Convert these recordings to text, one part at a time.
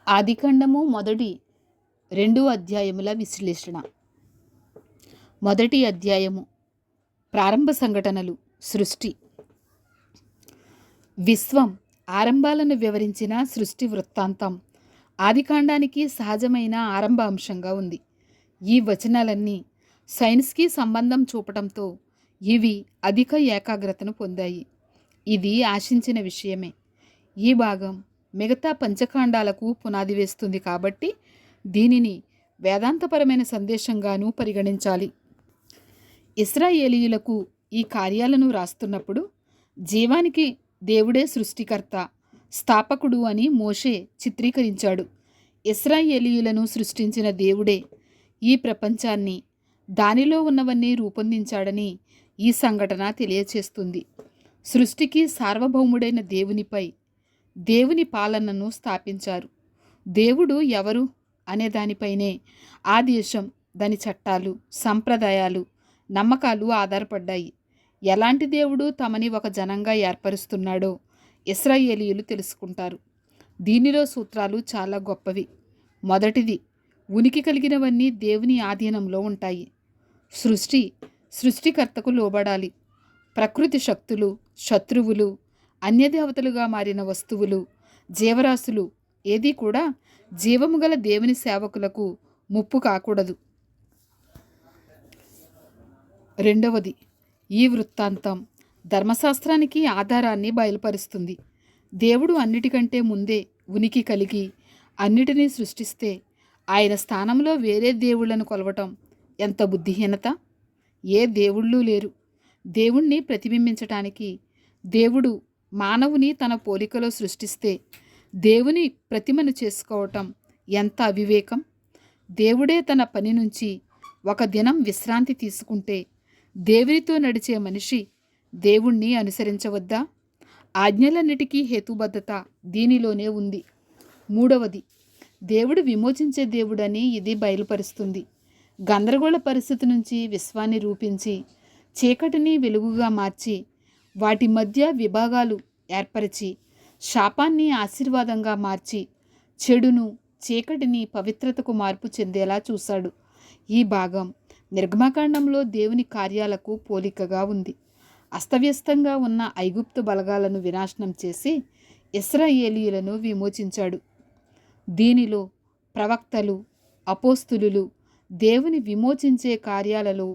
ఆదికాండము మొదటి 2 అధ్యాయముల విశ్లేషణ. మొదటి అధ్యాయము ప్రారంభ సంఘటనలు. సృష్టి. విశ్వం ఆరంభాలను వివరించిన సృష్టి వృత్తాంతం ఆదికాండానికి సహజమైన ఆరంభ అంశంగా ఉంది. ఈ వచనాలన్నీ సైన్స్కి సంబంధం చూపటంతో ఇవి అధిక ఏకాగ్రతను పొందాయి. ఇది ఆశించిన విషయమే. ఈ భాగం మిగతా పంచకాండాలకు పునాది వేస్తుంది కాబట్టి దీనిని వేదాంతపరమైన సందేశంగానూ పరిగణించాలి. ఇశ్రాయేలీయులకు ఈ కార్యాలను రాస్తున్నప్పుడు జీవానికి దేవుడే సృష్టికర్త, స్థాపకుడు అని మోషే చిత్రీకరించాడు. ఇశ్రాయేలీయులను సృష్టించిన దేవుడే ఈ ప్రపంచాన్ని, దానిలో ఉన్నవన్నీ రూపొందించాడని ఈ సంఘటన తెలియచేస్తుంది. సృష్టికి సార్వభౌముడైన దేవునిపై దేవుని పాలనను స్థాపించారు. దేవుడు ఎవరు అనే దానిపైనే ఆ దేశం, దాని చట్టాలు, సంప్రదాయాలు, నమ్మకాలు ఆధారపడ్డాయి. ఎలాంటి దేవుడు తమని ఒక జనంగా ఏర్పరుస్తున్నాడో ఇశ్రాయేలీయులు తెలుసుకుంటారు. దీనిలో సూత్రాలు చాలా గొప్పవి. మొదటిది, ఉనికి కలిగినవన్నీ దేవుని ఆధీనంలో ఉంటాయి. సృష్టికర్తకు లోబడాలి. ప్రకృతి శక్తులు, శత్రువులు, అన్యదేవతలుగా మారిన వస్తువులు, జీవరాశులు ఏదీ కూడా జీవము గల దేవుని సేవకులకు ముప్పు కాకూడదు. రెండవది, ఈ వృత్తాంతం ధర్మశాస్త్రానికి ఆధారాన్ని బయలుపరుస్తుంది. దేవుడు అన్నిటికంటే ముందే ఉనికి కలిగి అన్నిటినీ సృష్టిస్తే ఆయన స్థానంలో వేరే దేవుళ్లను కొలవటం ఎంత బుద్ధిహీనత! ఏ దేవుళ్ళు లేరు. దేవుణ్ణి ప్రతిబింబించటానికి దేవుడు మానవుని తన పోలికలో సృష్టిస్తే దేవుని ప్రతిమను చేసుకోవటం ఎంత అవివేకం! దేవుడే తన పని నుంచి ఒక దినం విశ్రాంతి తీసుకుంటే దేవునితో నడిచే మనిషి దేవుణ్ణి అనుసరించవద్దా? ఆజ్ఞలన్నిటికీ హేతుబద్ధత దీనిలోనే ఉంది. మూడవది, దేవుడు విమోచించే దేవుడని ఇది బయలుపరుస్తుంది. గందరగోళ పరిస్థితి నుంచి విశ్వాన్ని రూపించి చీకటిని వెలుగుగా మార్చి వాటి మధ్య విభాగాలు ఏర్పరిచి శాపాన్ని ఆశీర్వాదంగా మార్చి చెడును, చీకటిని పవిత్రతకు మార్పు చెందేలా చూశాడు. ఈ భాగం నిర్గమకాండంలో దేవుని కార్యాలకు పోలికగా ఉంది. అస్తవ్యస్తంగా ఉన్న ఐగుప్తు బలగాలను వినాశనం చేసి ఇశ్రాయేలీయులను విమోచించాడు. దీనిలో ప్రవక్తలు, అపోస్తులులు దేవుని విమోచించే కార్యాలలో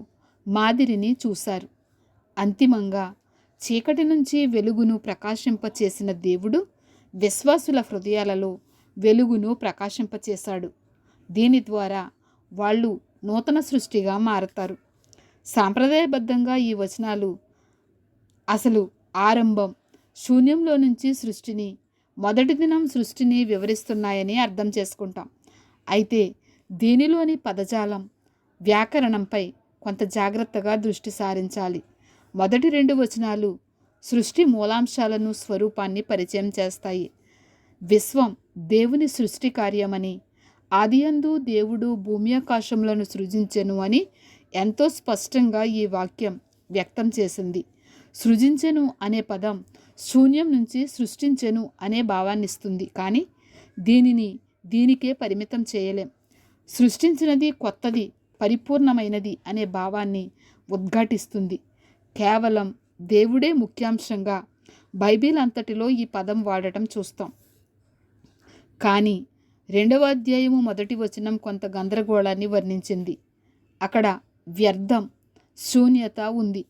మాదిరిని చూశారు. అంతిమంగా చీకటి నుంచి వెలుగును ప్రకాశింపచేసిన దేవుడు విశ్వాసుల హృదయాలలో వెలుగును ప్రకాశింపచేశాడు. దీని ద్వారా వాళ్ళు నూతన సృష్టిగా మారతారు. సాంప్రదాయబద్ధంగా ఈ వచనాలు అసలు ఆరంభం, శూన్యంలో నుంచి సృష్టిని, మొదటి దినం సృష్టిని వివరిస్తున్నాయని అర్థం చేసుకుంటాం. అయితే దీనిలోని పదజాలం, వ్యాకరణంపై కొంత జాగ్రత్తగా దృష్టి సారించాలి. మొదటి 2 వచనాలు సృష్టి మూలాంశాలను, స్వరూపాన్ని పరిచయం చేస్తాయి. విశ్వం దేవుని సృష్టి కార్యమని, ఆదియందు దేవుడు భూమి ఆకాశములను సృజించెను అని ఎంతో స్పష్టంగా ఈ వాక్యం వ్యక్తం చేసింది. సృజించెను అనే పదం శూన్యం నుంచి సృష్టించెను అనే భావాన్నిస్తుంది. కానీ దీనికే పరిమితం చేయలేం. సృష్టించినది కొత్తది, పరిపూర్ణమైనది అనే భావాన్ని ఉద్ఘాటిస్తుంది. కేవలం దేవుడే ముఖ్యాంశంగా బైబిల్ అంతటిలో ఈ పదం వాడటం చూస్తాం. కానీ 2వ అధ్యాయము మొదటి వచనం కొంత గందరగోళాన్ని వర్ణించింది. అక్కడ వ్యర్థం, శూన్యత ఉంది.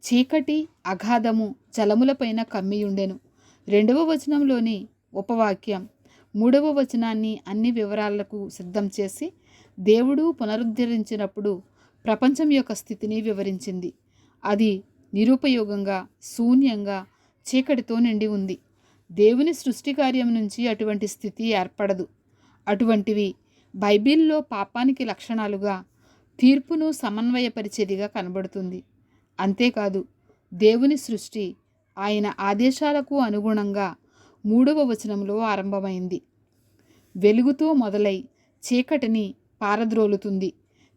చీకటి, అగాధము జలములపైన కమ్మియుండెను. 2వ వచనంలోని ఉపవాక్యం 3వ వచనాన్ని అన్ని వివరాలకు సిద్ధం చేసి దేవుడు పునరుద్ధరించినప్పుడు ప్రపంచం యొక్క స్థితిని వివరించింది. అది నిరుపయోగంగా, శూన్యంగా, చీకటితో నిండి ఉంది. దేవుని సృష్టి కార్యం నుంచి అటువంటి స్థితి ఏర్పడదు. అటువంటివి బైబిల్లో పాపానికి లక్షణాలుగా, తీర్పును సమన్వయపరిచేదిగా కనబడుతుంది. అంతేకాదు, దేవుని సృష్టి ఆయన ఆదేశాలకు అనుగుణంగా 3వ వచనంలో ఆరంభమైంది. వెలుగుతో మొదలై చీకటిని పారద్రోలుతుంది.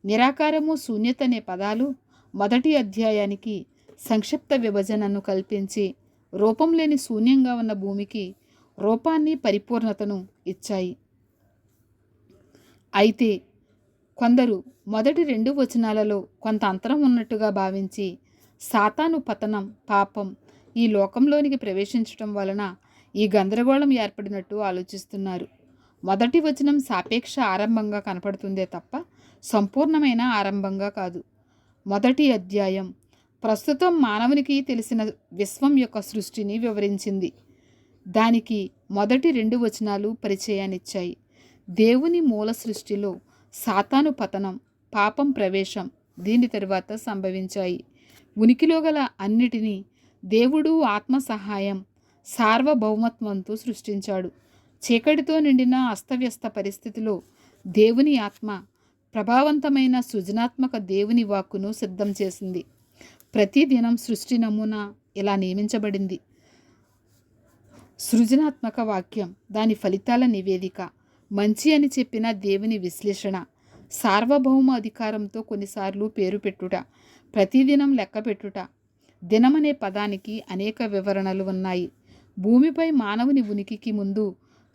నిరాకారము, శూన్యత అనే పదాలు మొదటి అధ్యాయానికి సంక్షిప్త విభజనను కల్పించి రూపం లేని శూన్యంగా ఉన్న భూమికి రూపాన్ని, పరిపూర్ణతను ఇచ్చాయి. అయితే కొందరు మొదటి 2 వచనాలలో కొంత అంతరం ఉన్నట్టుగా భావించి సాతాను పతనం, పాపం ఈ లోకంలోనికి ప్రవేశించటం వలన ఈ గందరగోళం ఏర్పడినట్టు ఆలోచిస్తున్నారు. మొదటి వచనం సాపేక్ష ఆరంభంగా కనపడుతుందే తప్ప సంపూర్ణమైన ఆరంభంగా కాదు. మొదటి అధ్యాయం ప్రస్తుతం మానవునికి తెలిసిన విశ్వం యొక్క సృష్టిని వివరించింది. దానికి మొదటి 2 వచనాలు పరిచయాన్నిచ్చాయి. దేవుని మూల సృష్టిలో సాతాను పతనం, పాపం ప్రవేశం దీని తరువాత సంభవించాయి. ఉనికిలో గల అన్నిటినీ దేవుడు ఆత్మ సహాయం, సార్వభౌమత్వంతో సృష్టించాడు. చీకటితో నిండిన అస్తవ్యస్త పరిస్థితిలో దేవుని ఆత్మ ప్రభావవంతమైన సృజనాత్మక దేవుని వాక్కును సిద్ధం చేసింది. ప్రతిదినం సృష్టి నమూనా ఇలా నియమించబడింది. సృజనాత్మక వాక్యం, దాని ఫలితాల నివేదిక, మంచి అని చెప్పిన దేవుని విశ్లేషణ, సార్వభౌమ అధికారంతో కొన్నిసార్లు పేరు పెట్టుట, ప్రతిదినం లెక్క పెట్టుట. దినమనే పదానికి అనేక వివరణలు ఉన్నాయి. భూమిపై మానవుని ఉనికికి ముందు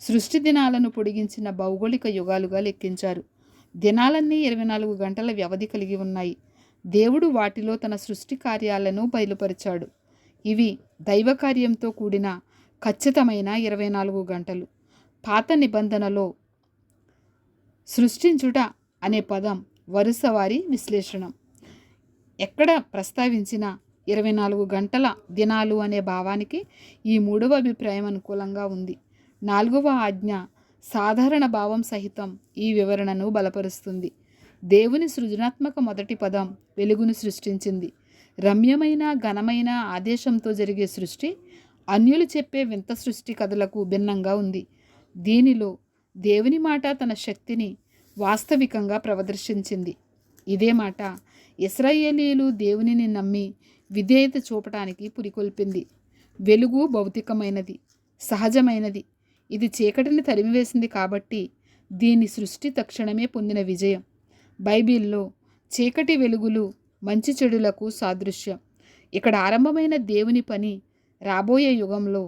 సృష్టి దినాలను పొడిగించిన భౌగోళిక యుగాలుగా లెక్కించారు. దినాలన్నీ 24 గంటల వ్యవధి కలిగి ఉన్నాయి. దేవుడు వాటిలో తన సృష్టి కార్యాలను బయలుపరిచాడు. ఇవి దైవ కార్యంతో కూడిన ఖచ్చితమైన 24 గంటలు. పాత నిబంధనలో సృష్టించుట అనే పదం వరుసవారి విశ్లేషణం. ఎక్కడ ప్రస్తావించిన 24 గంటల దినాలు అనే భావానికి ఈ 3వ అభిప్రాయం అనుకూలంగా ఉంది. 4వ ఆజ్ఞ సాధారణ భావం సహితం ఈ వివరణను బలపరుస్తుంది. దేవుని సృజనాత్మక మొదటి పదం వెలుగును సృష్టించింది. రమ్యమైన ఘనమైన ఆదేశంతో జరిగే సృష్టి అన్యులు చెప్పే వింత సృష్టి కథలకు భిన్నంగా ఉంది. దీనిలో దేవుని మాట తన శక్తిని వాస్తవికంగా ప్రదర్శించింది. ఇదే మాట ఇశ్రాయేలీయులు దేవునిని నమ్మి విధేయత చూపటానికి పురికొల్పింది. వెలుగు భౌతికమైనది, సహజమైనది. ఇది చీకటిని తరిమివేసింది కాబట్టి దీని సృష్టి తక్షణమే పొందిన విజయం. బైబిల్లో చీకటి వెలుగులు మంచి చెడులకు సాదృశ్యం. ఇక్కడ ఆరంభమైన దేవుని పని రాబోయే యుగంలో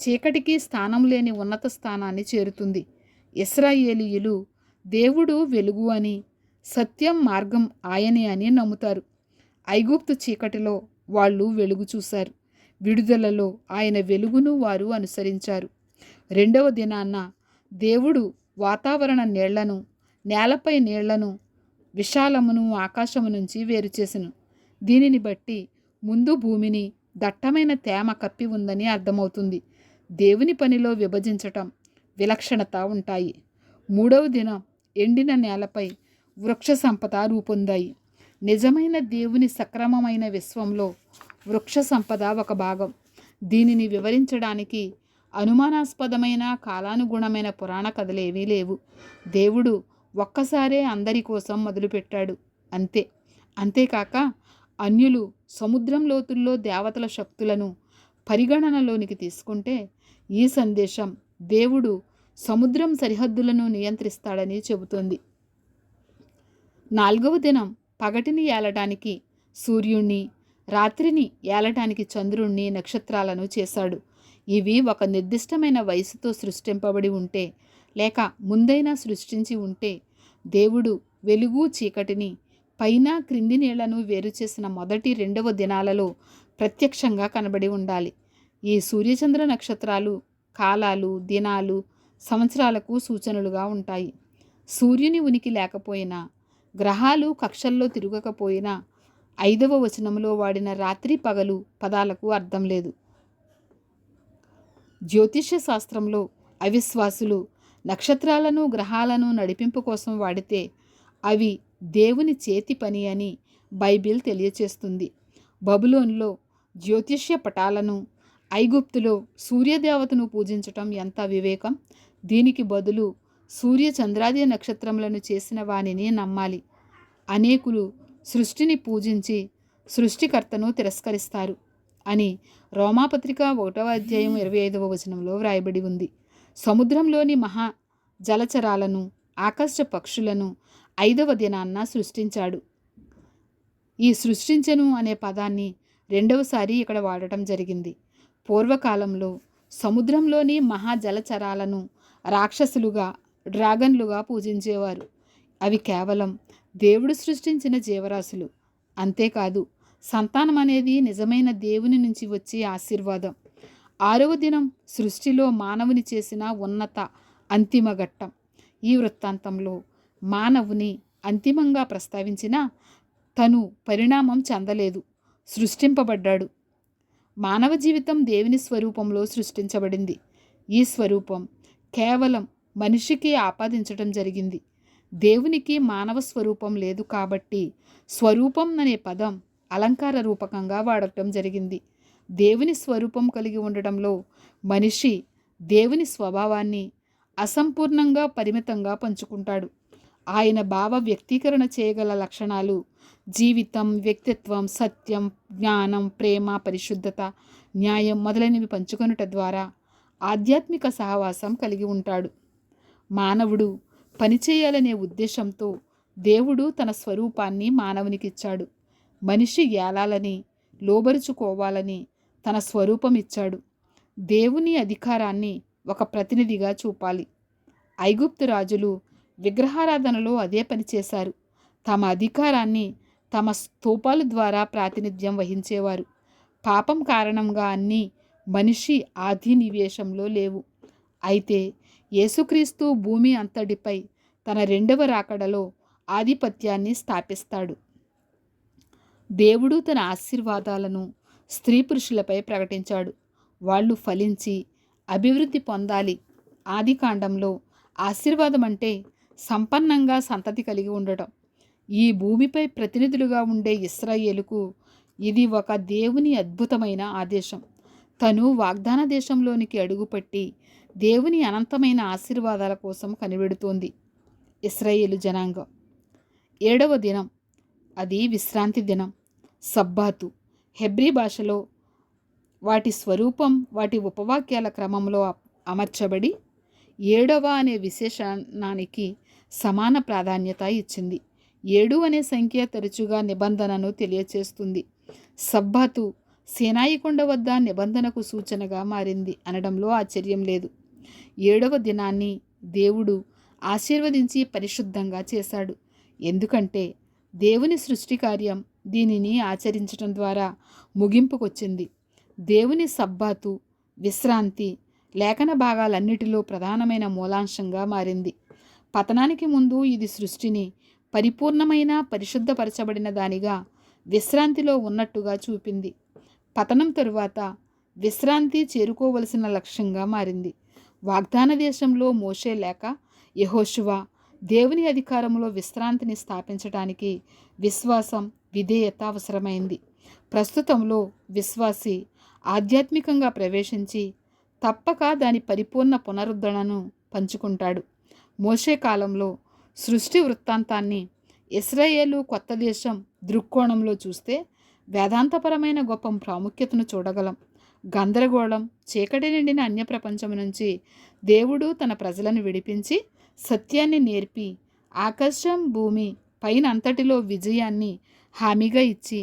చీకటికి స్థానం లేని ఉన్నత స్థానాన్ని చేరుతుంది. ఇశ్రాయేలీయులు దేవుడు వెలుగు అని, సత్యం మార్గం ఆయనే అని నమ్ముతారు. ఐగుప్తు చీకటిలో వాళ్ళు వెలుగు చూశారు. విడుదలలో ఆయన వెలుగును వారు అనుసరించారు. 2వ దినాన్న దేవుడు వాతావరణ నీళ్లను, నేలపై నీళ్లను, విశాలమును ఆకాశము నుంచి వేరు చేసెను. దీనిని బట్టి ముందు భూమిని దట్టమైన తేమ కప్పి ఉందని అర్థమవుతుంది. దేవుని పనిలో విభజించటం, విలక్షణత ఉంటాయి. 3వ దినం ఎండిన నేలపై వృక్ష సంపద రూపొందాయి. నిజమైన దేవుని సక్రమమైన విశ్వంలో వృక్ష సంపద ఒక భాగం. దీనిని వివరించడానికి అనుమానాస్పదమైన కాలానుగుణమైన పురాణ కథలేవీ లేవు. దేవుడు ఒక్కసారే అందరి కోసం మొదలుపెట్టాడు, అంతే. అంతేకాక అన్యులు సముద్రం లోతుల్లో దేవతల శక్తులను పరిగణనలోనికి తీసుకుంటే ఈ సందేశం దేవుడు సముద్రం సరిహద్దులను నియంత్రిస్తాడని చెబుతోంది. 4వ దినం పగటిని ఏలటానికి సూర్యుణ్ణి, రాత్రిని ఏలటానికి చంద్రుణ్ణి, నక్షత్రాలను చేశాడు. ఇవి ఒక నిర్దిష్టమైన వయసుతో సృష్టింపబడి ఉంటే లేక ముందైనా సృష్టించి ఉంటే దేవుడు వెలుగు చీకటిని, పైన క్రింది నీళ్లను వేరు చేసిన మొదటి 2వ దినాలలో ప్రత్యక్షంగా కనబడి ఉండాలి. ఈ సూర్యచంద్ర నక్షత్రాలు కాలాలు, దినాలు, సంవత్సరాలకు సూచనలుగా ఉంటాయి. సూర్యుని ఉనికి లేకపోయినా, గ్రహాలు కక్షల్లో తిరగకపోయినా 5వ వచనంలో వాడిన రాత్రి పగలు పదాలకు అర్థం లేదు. జ్యోతిష్య శాస్త్రంలో అవిశ్వాసులు నక్షత్రాలను, గ్రహాలను నడిపింపు కోసం వాడితే అవి దేవుని చేతి పని అని బైబిల్ తెలియచేస్తుంది. బబులోన్లో జ్యోతిష్య పటాలను, ఐగుప్తులో సూర్యదేవతను పూజించటం ఎంత వివేకం! దీనికి బదులు సూర్య చంద్రాది నక్షత్రములను చేసిన వానిని నమ్మాలి. అనేకులు సృష్టిని పూజించి సృష్టికర్తను తిరస్కరిస్తారు అని రోమాపత్రిక 1వ అధ్యాయం 25వ వచనంలో వ్రాయబడి ఉంది. సముద్రంలోని మహా జలచరాలను, ఆకాశ పక్షులను 5వ దినాన్న సృష్టించాడు. ఈ సృష్టించను అనే పదాన్ని 2వసారి ఇక్కడ వాడటం జరిగింది. పూర్వకాలంలో సముద్రంలోని మహా జలచరాలను రాక్షసులుగా, డ్రాగన్లుగా పూజించేవారు. అవి కేవలం దేవుడు సృష్టించిన జీవరాశులు. అంతేకాదు, సంతానం అనేది నిజమైన దేవుని నుంచి వచ్చే ఆశీర్వాదం. 6వ దినం సృష్టిలో మానవుని చేసిన ఉన్నత అంతిమ ఘట్టం. ఈ వృత్తాంతంలో మానవుని అంతిమంగా ప్రస్తావించిన తను పరిణామం చెందలేదు, సృష్టింపబడ్డాడు. మానవ జీవితం దేవుని స్వరూపంలో సృష్టించబడింది. ఈ స్వరూపం కేవలం మనిషికి ఆపాదించడం జరిగింది. దేవునికి మానవ స్వరూపం లేదు కాబట్టి స్వరూపం అనే పదం అలంకార రూపకంగా వాడటం జరిగింది. దేవుని స్వరూపం కలిగి ఉండడంలో మనిషి దేవుని స్వభావాన్ని అసంపూర్ణంగా పరిమితంగా పంచుకుంటాడు. ఆయన భావ వ్యక్తీకరణ చేయగల లక్షణాలు జీవితం, వ్యక్తిత్వం, సత్యం, జ్ఞానం, ప్రేమ, పరిశుద్ధత, న్యాయం మొదలైనవి పంచుకొనుట ద్వారా ఆధ్యాత్మిక సహవాసం కలిగి ఉంటాడు. మానవుడు పనిచేయాలనే ఉద్దేశంతో దేవుడు తన స్వరూపాన్ని మానవునికిచ్చాడు. మనిషి ఏలాలని, లోబరుచుకోవాలని తన స్వరూపం ఇచ్చాడు. దేవుని అధికారాన్ని ఒక ప్రతినిధిగా చూపాలి. ఐగుప్తు రాజులు విగ్రహారాధనలో అదే పని చేశారు. తమ అధికారాన్ని తమ స్తూపాల ద్వారా ప్రాతినిధ్యం వహించేవారు. పాపం కారణంగా అన్నీ మనిషి ఆధినివేశంలో లేవు. అయితే యేసుక్రీస్తు భూమి అంతటిపై తన 2వ రాకడలో ఆధిపత్యాన్ని స్థాపిస్తాడు. దేవుడు తన ఆశీర్వాదాలను స్త్రీ పురుషులపై ప్రకటించాడు. వాళ్ళు ఫలించి అభివృద్ధి పొందాలి. ఆదికాండంలో ఆశీర్వాదం అంటే సంపన్నంగా సంతతి కలిగి ఉండటం. ఈ భూమిపై ప్రతినిధులుగా ఉండే ఇశ్రాయేలుకు ఇది ఒక దేవుని అద్భుతమైన ఆదేశం. తను వాగ్దాన దేశంలోనికి అడుగుపెట్టి దేవుని అనంతమైన ఆశీర్వాదాల కోసం కనిపెడుతోంది. ఇశ్రాయేలు జనాంగం 7వ దినం, అది విశ్రాంతి దినం, సబ్బాతు. హెబ్రీ భాషలో వాటి స్వరూపం వాటి ఉపవాక్యాల క్రమంలో అమర్చబడి 7వ అనే విశేషణానికి సమాన ప్రాధాన్యత ఇచ్చింది. 7 అనే సంఖ్య తరచుగా నిబంధనను తెలియచేస్తుంది. సబ్బాతు సీనాయి కొండ వద్ద నిబంధనకు సూచనగా మారింది అనడంలో ఆశ్చర్యం లేదు. 7వ దినాన్ని దేవుడు ఆశీర్వదించి పరిశుద్ధంగా చేశాడు. ఎందుకంటే దేవుని సృష్టి కార్యం దీనిని ఆచరించడం ద్వారా ముగింపుకొచ్చింది. దేవుని సబ్బాతు, విశ్రాంతి లేఖన భాగాలన్నిటిలో ప్రధానమైన మూలాంశంగా మారింది. పతనానికి ముందు ఇది సృష్టిని పరిపూర్ణమైన పరిశుద్ధపరచబడిన దానిగా విశ్రాంతిలో ఉన్నట్టుగా చూపింది. పతనం తరువాత విశ్రాంతి చేరుకోవలసిన లక్ష్యంగా మారింది. వాగ్దాన దేశంలో మోషే లేక యెహోషువ దేవుని అధికారంలో విశ్రాంతిని స్థాపించడానికి విశ్వాసం, విధేయత అవసరమైంది. ప్రస్తుతంలో విశ్వాసి ఆధ్యాత్మికంగా ప్రవేశించి తప్పక దాని పరిపూర్ణ పునరుద్ధరణను పంచుకుంటాడు. మోషే కాలంలో సృష్టి వృత్తాంతాన్ని ఇశ్రాయేలు కొత్త దేశం దృక్కోణంలో చూస్తే వేదాంతపరమైన గొప్ప ప్రాముఖ్యతను చూడగలం. గందరగోళం, చీకటి నిండిన అన్య ప్రపంచం నుంచి దేవుడు తన ప్రజలను విడిపించి సత్యాన్ని నేర్పి ఆకాశం, భూమి పైన అంతటిలో విజయాన్ని హామీగా ఇచ్చి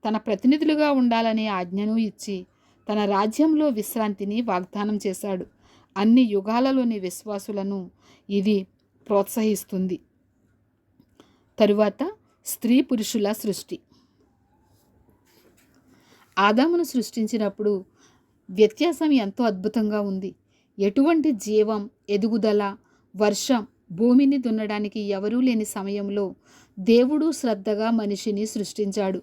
తన ప్రతినిధులుగా ఉండాలనే ఆజ్ఞను ఇచ్చి తన రాజ్యంలో విశ్రాంతిని వాగ్దానం చేశాడు. అన్ని యుగాలలోని విశ్వాసులను ఇది ప్రోత్సహిస్తుంది. తరువాత స్త్రీ పురుషుల సృష్టి. ఆదామును సృష్టించినప్పుడు వ్యత్యాసం ఎంతో అద్భుతంగా ఉంది. ఎటువంటి జీవం, ఎదుగుదల, వర్షం, భూమిని దున్నడానికి ఎవరూ లేని సమయంలో దేవుడు శ్రద్ధగా మనిషిని సృష్టించాడు.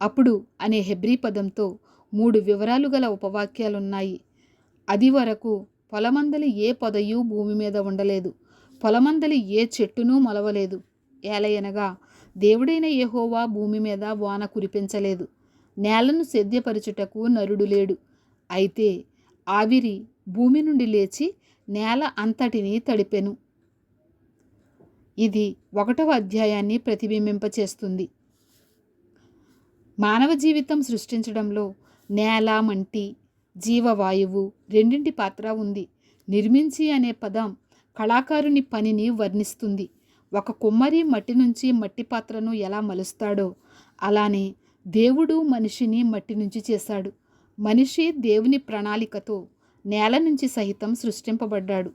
అప్పుడు అనే హెబ్రీ పదంతో 3 వివరాలు గల ఉపవాక్యాలున్నాయి. అది వరకు పొలమందలి ఏ పొదయు భూమి మీద ఉండలేదు, పొలమందలి ఏ చెట్టునూ మొలవలేదు. ఏలయనగా దేవుడైన యెహోవా భూమి మీద వాన కురిపించలేదు, నేలను సేద్యపరచుటకు నరుడు లేడు. అయితే ఆవిరి భూమి నుండి లేచి నేల అంతటిని తడిపెను. ఇది 1వ అధ్యాయాన్ని ప్రతిబింబింపచేస్తుంది. మానవ జీవితం సృష్టించడంలో నేల, మంటి, జీవవాయువు రెండింటి పాత్ర ఉంది. నిర్మించి అనే పదం కళాకారుని పనిని వర్ణిస్తుంది. ఒక కుమ్మరి మట్టి నుంచి మట్టి పాత్రను ఎలా మలుస్తాడో అలానే దేవుడు మనిషిని మట్టి నుంచి చేశాడు. మనిషి దేవుని ప్రణాళికతో నేల నుంచి సహితం సృష్టింపబడ్డాడు.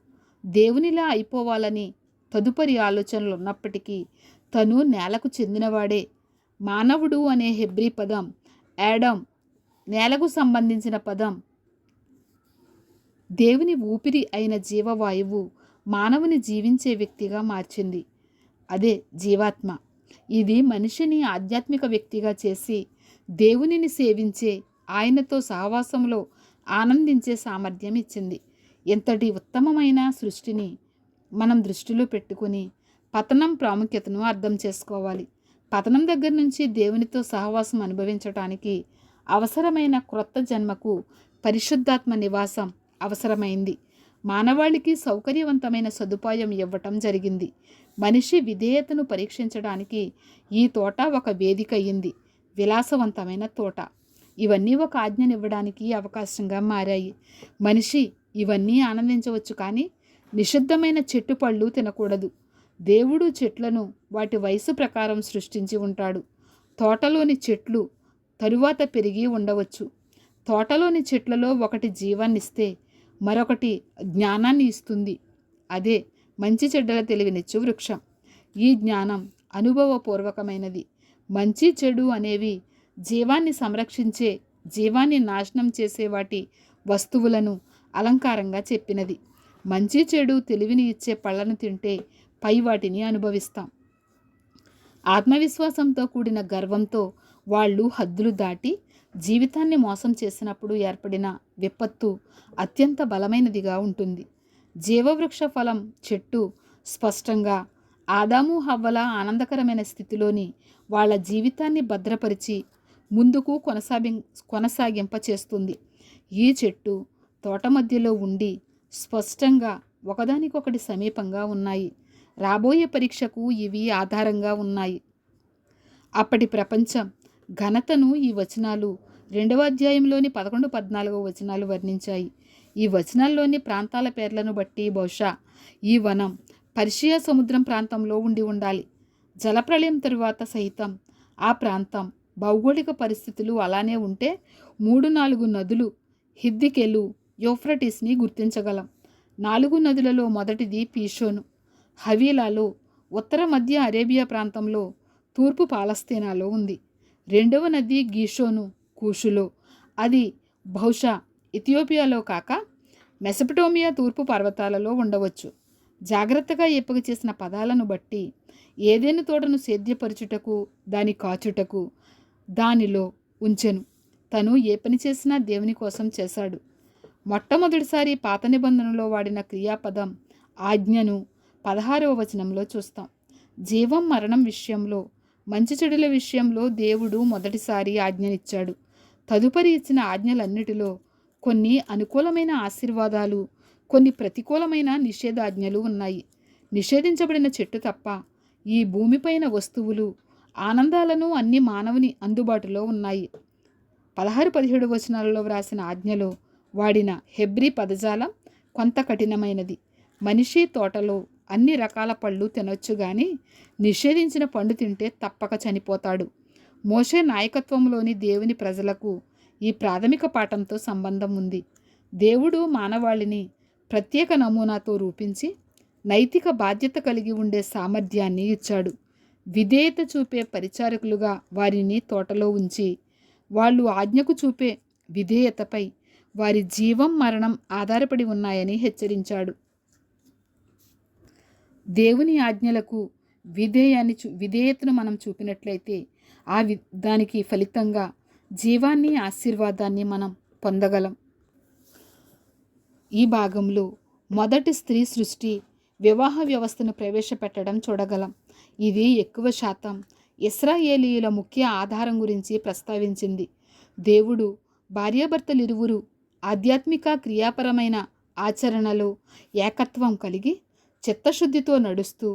దేవునిలా అయిపోవాలని తదుపరి ఆలోచనలు ఉన్నప్పటికీ తను నేలకు చెందినవాడే. మానవుడు అనే హెబ్రీ పదం యాడమ్, నేలకు సంబంధించిన పదం. దేవుని ఊపిరి అయిన జీవవాయువు మానవుని జీవించే వ్యక్తిగా మార్చింది. అదే జీవాత్మ. ఇది మనిషిని ఆధ్యాత్మిక వ్యక్తిగా చేసి దేవునిని సేవించే, ఆయనతో సహవాసంలో ఆనందించే సామర్థ్యం ఇచ్చింది. ఎంతటి ఉత్తమమైన సృష్టిని మనం దృష్టిలో పెట్టుకుని పతనం ప్రాముఖ్యతను అర్థం చేసుకోవాలి. పతనం దగ్గర నుంచి దేవునితో సహవాసం అనుభవించటానికి అవసరమైన క్రొత్త జన్మకు పరిశుద్ధాత్మ నివాసం అవసరమైంది. మానవాళికి సౌకర్యవంతమైన సదుపాయం ఇవ్వటం జరిగింది. మనిషి విధేయతను పరీక్షించడానికి ఈ తోట ఒక వేదిక అయ్యింది. విలాసవంతమైన తోట. ఇవన్నీ ఒక ఆజ్ఞనివ్వడానికి అవకాశంగా మారాయి. మనిషి ఇవన్నీ ఆనందించవచ్చు, కానీ నిషిద్ధమైన చెట్టు పళ్ళు తినకూడదు. దేవుడు చెట్లను వాటి వయసు ప్రకారం సృష్టించి ఉంటాడు. తోటలోని చెట్లు తరువాత పెరిగి ఉండవచ్చు. తోటలోని చెట్లలో ఒకటి జీవాన్నిస్తే మరొకటి జ్ఞానాన్ని ఇస్తుంది. అదే మంచి చెడ్డల తెలివినిచ్చు వృక్షం. ఈ జ్ఞానం అనుభవపూర్వకమైనది. మంచి చెడు అనేవి జీవాన్ని సంరక్షించే, జీవాన్ని నాశనం చేసే వాటి వస్తువులను అలంకారంగా చెప్పినది. మంచి చెడు తెలివిని ఇచ్చే పళ్ళను తింటే పై వాటిని అనుభవిస్తాం. ఆత్మవిశ్వాసంతో కూడిన గర్వంతో వాళ్ళు హద్దులు దాటి జీవితాన్ని మోసం చేసినప్పుడు ఏర్పడిన విపత్తు అత్యంత బలమైనదిగా ఉంటుంది. జీవవృక్ష ఫలం చెట్టు స్పష్టంగా ఆదాము హవ్వల ఆనందకరమైన స్థితిలోని వాళ్ళ జీవితాన్ని భద్రపరిచి ముందుకు కొనసాగింప చేస్తుంది. ఈ చెట్టు తోట మధ్యలో ఉండి స్పష్టంగా ఒకదానికొకటి సమీపంగా ఉన్నాయి. రాబోయే పరీక్షకు ఇవి ఆధారంగా ఉన్నాయి. అప్పటి ప్రపంచం ఘనతను ఈ వచనాలు 2వ అధ్యాయంలోని 11-14 వచనాలు వర్ణించాయి. ఈ వచనాల్లోని ప్రాంతాల పేర్లను బట్టి బహుశా ఈ వనం పర్షియా సముద్రం ప్రాంతంలో ఉండి ఉండాలి. జలప్రళయం తరువాత సహితం ఆ ప్రాంతం భౌగోళిక పరిస్థితులు అలానే ఉంటే 3-4 నదులు హిద్దికెలు, యూఫ్రటీస్ని గుర్తించగలం. 4 నదులలో మొదటిది పీషోను, హవీలాలో, ఉత్తర మధ్య అరేబియా ప్రాంతంలో, తూర్పు పాలస్తీనాలో ఉంది. 2వ నది గీషోను కూషులో, అది బహుశా ఇథియోపియాలో కాక మెసపటోమియా తూర్పు పర్వతాలలో ఉండవచ్చు. జాగ్రత్తగా ఎంపిక చేసిన పదాలను బట్టి ఏదైనా తోటను సేద్యపరచుటకు, దాని కాచుటకు దానిలో ఉంచెను. తను ఏ పని చేసినా దేవుని కోసం చేశాడు. మొట్టమొదటిసారి పాత నిబంధనలో వాడిన క్రియాపదం ఆజ్ఞను 16వ వచనంలో చూస్తాం. జీవం మరణం విషయంలో, మంచి చెడుల విషయంలో దేవుడు మొదటిసారి ఆజ్ఞనిచ్చాడు. తదుపరి ఇచ్చిన ఆజ్ఞలన్నిటిలో కొన్ని అనుకూలమైన ఆశీర్వాదాలు, కొన్ని ప్రతికూలమైన నిషేధాజ్ఞలు ఉన్నాయి. నిషేధించబడిన చెట్టు తప్ప ఈ భూమిపైన వస్తువులు, ఆనందాలను అన్ని మానవుని అందుబాటులో ఉన్నాయి. 16-17 వచనాలలో వ్రాసిన ఆజ్ఞలో వాడిన హెబ్రీ పదజాలం కొంత కఠినమైనది. మనిషి తోటలో అన్ని రకాల పళ్ళు తినొచ్చు, కానీ నిషేధించిన పండు తింటే తప్పక చనిపోతాడు. మోషే నాయకత్వంలోని దేవుని ప్రజలకు ఈ ప్రాథమిక పాఠంతో సంబంధం ఉంది. దేవుడు మానవాళిని ప్రత్యేక నమూనాతో రూపించి నైతిక బాధ్యత కలిగి ఉండే సామర్థ్యాన్ని ఇచ్చాడు. విధేయత చూపే పరిచారకులుగా వారిని తోటలో ఉంచి, వాళ్ళు ఆజ్ఞకు చూపే విధేయతపై వారి జీవం మరణం ఆధారపడి ఉన్నాయని హెచ్చరించాడు. దేవుని ఆజ్ఞలకు విధేయతను మనం చూపినట్లయితే దానికి ఫలితంగా జీవాన్ని, ఆశీర్వాదాన్ని మనం పొందగలం. ఈ భాగంలో మొదటి స్త్రీ సృష్టి వివాహ వ్యవస్థను ప్రవేశపెట్టడం చూడగలం. ఇది ఎక్కువ శాతం ఇశ్రాయేలీయుల ముఖ్య ఆధారం గురించి ప్రస్తావించింది. దేవుడు భార్యాభర్తలిరువురు ఆధ్యాత్మిక క్రియాపరమైన ఆచరణలో ఏకత్వం కలిగి చిత్తశుద్ధితో నడుస్తూ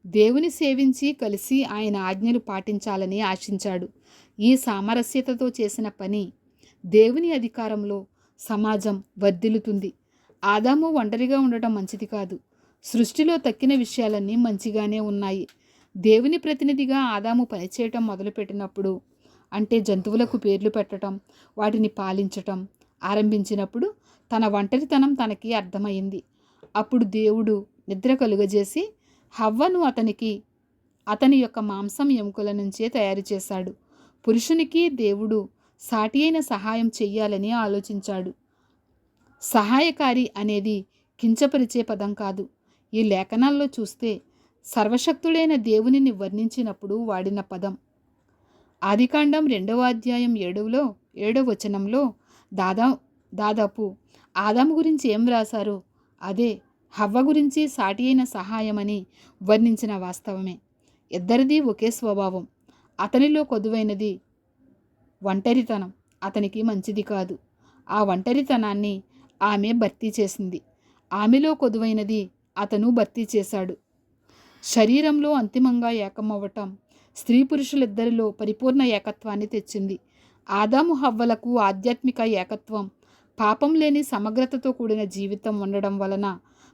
దేవుని సేవించి కలిసి ఆయన ఆజ్ఞలు పాటించాలని ఆశించాడు. ఈ సామరస్యతతో చేసిన పని దేవుని అధికారంలో సమాజం వర్ధిల్లుతుంది. ఆదాము ఒంటరిగా ఉండటం మంచిది కాదు. సృష్టిలో తక్కిన విషయాలన్నీ మంచిగానే ఉన్నాయి. దేవుని ప్రతినిధిగా ఆదాము పనిచేయటం మొదలుపెట్టినప్పుడు, అంటే జంతువులకు పేర్లు పెట్టడం, వాటిని పాలించటం ఆరంభించినప్పుడు తన ఒంటరితనం తనకి అర్థమైంది. అప్పుడు దేవుడు నిద్ర కలుగజేసి హవ్వను అతని యొక్క మాంసం ఎముకల నుంచే తయారు చేశాడు. పురుషునికి దేవుడు సాటి అయిన సహాయం చెయ్యాలని ఆలోచించాడు. సహాయకారి అనేది కించపరిచే పదం కాదు. ఈ లేఖనాల్లో చూస్తే సర్వశక్తుడైన దేవునిని వర్ణించినప్పుడు వాడిన పదం. ఆదికాండం 2వ అధ్యాయం 7వ వచనంలో దాదాపు ఆదాము గురించి ఏం రాశారో అదే హవ్వ గురించి సాటి అయిన సహాయమని వర్ణించిన వాస్తవమే. ఇద్దరిది ఒకే స్వభావం. అతనిలో కొదువైనది ఒంటరితనం. అతనికి మంచిది కాదు. ఆ ఒంటరితనాన్ని ఆమె భర్తీ చేసింది. ఆమెలో కొదువైనది అతను భర్తీ చేశాడు. శరీరంలో అంతిమంగా ఏకమవ్వటం స్త్రీ పురుషులిద్దరిలో పరిపూర్ణ ఏకత్వాన్ని తెచ్చింది. ఆదాము హవ్వలకు ఆధ్యాత్మిక ఏకత్వం, పాపం లేని సమగ్రతతో కూడిన జీవితం ఉండడం వలన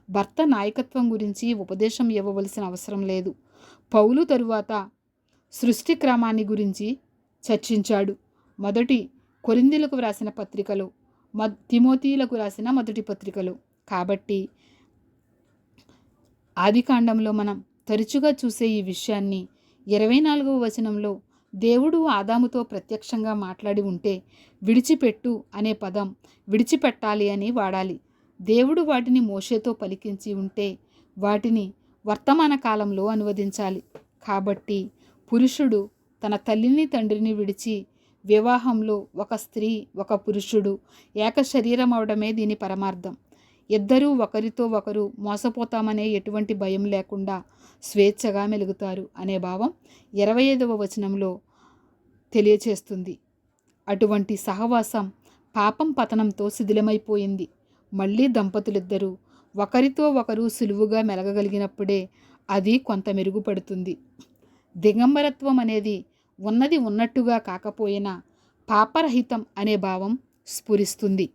భర్త నాయకత్వం గురించి ఉపదేశం ఇవ్వవలసిన అవసరం లేదు. పౌలు తరువాత సృష్టి క్రమాన్ని గురించి చర్చించాడు. మొదటి కొరింథీయులకు వ్రాసిన పత్రికలో, తిమోతీయులకు రాసిన మొదటి పత్రికలో. కాబట్టి ఆదికాండంలో మనం తరచుగా చూసే ఈ విషయాన్ని 24వ వచనంలో దేవుడు ఆదాముతో ప్రత్యక్షంగా మాట్లాడి ఉంటే విడిచిపెట్టు అనే పదం విడిచిపెట్టాలి అని వాడాలి. దేవుడు వాటిని మోషేతో పలికించి ఉంటే వాటిని వర్తమాన కాలంలో అనువదించాలి. కాబట్టి పురుషుడు తన తల్లిని తండ్రిని విడిచి వివాహంలో ఒక స్త్రీ ఒక పురుషుడు ఏక శరీరం అవడమే దీని పరమార్థం. ఇద్దరూ ఒకరితో ఒకరు మోసపోతామనే ఎటువంటి భయం లేకుండా స్వేచ్ఛగా మెలుగుతారు అనే భావం 25వ వచనంలో తెలియచేస్తుంది. అటువంటి సహవాసం పాపం పతనంతో శిథిలమైపోయింది. మళ్ళీ దంపతులిద్దరూ ఒకరితో ఒకరు సులువుగా మెలగగలిగినప్పుడే అది కొంత మెరుగుపడుతుంది. దిగంబరత్వం అనేది ఉన్నది ఉన్నట్టుగా కాకపోయినా పాపరహితం అనే భావం స్ఫురిస్తుంది.